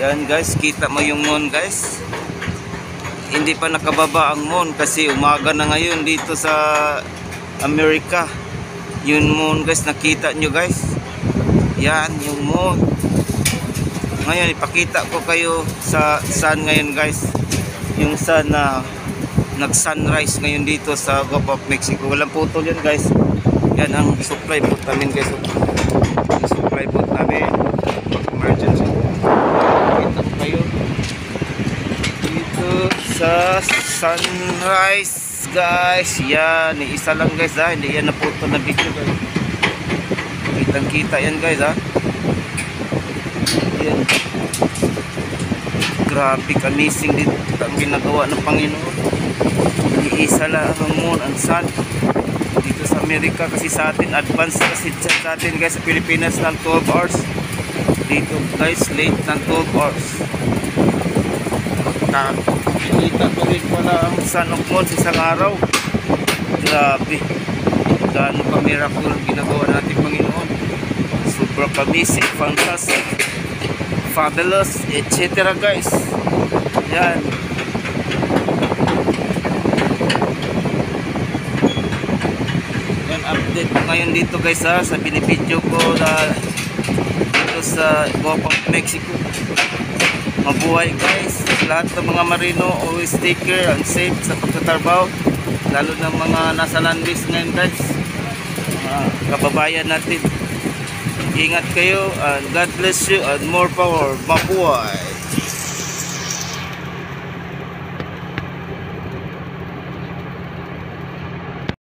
Yan guys, kita mo yung moon guys. Hindi pa nakababa ang moon kasi umaga na ngayon dito sa Amerika. Yung moon guys, nakita nyo guys. Yan yung moon. Ngayon ipakita ko kayo sa sun ngayon guys. Yung sun na nag-sunrise ngayon dito sa Gulf of Mexico. Walang putol yan guys. Yan ang supply boat namin guys. Yung supply boat namin. Emergency. Kita ko kayo dito sa sunrise guys. Yan, isa lang guys ha. Hindi yan naputol na video guys. Kitang kita yan guys ha. Yan. Grabe, amazing dito ang ginagawa ng Panginoon. Iisa lang ang moon and sun dito sa Amerika, kasi sa atin advance kasi sa atin guys. Sa Pilipinas ng 12 hours, dito guys late ng 12 hours. Nakikita ko rin pala ang sun of moon sa isang araw. Grabe, gaano ka miracle ang ginagawa natin Panginoon. Super amazing, fantastic, fabulous, etc. guys. Yan. Yan update ko ngayon dito guys ha, sa binibidyo ko na dito sa Gulf of Mexico. Mabuhay guys lahat ng mga marino, always take care and safe sa pagtatrabaho, lalo ng mga nasa landbase ngayon guys, kababayan natin. Ingat kayo and God bless you and more power. Mabuhay.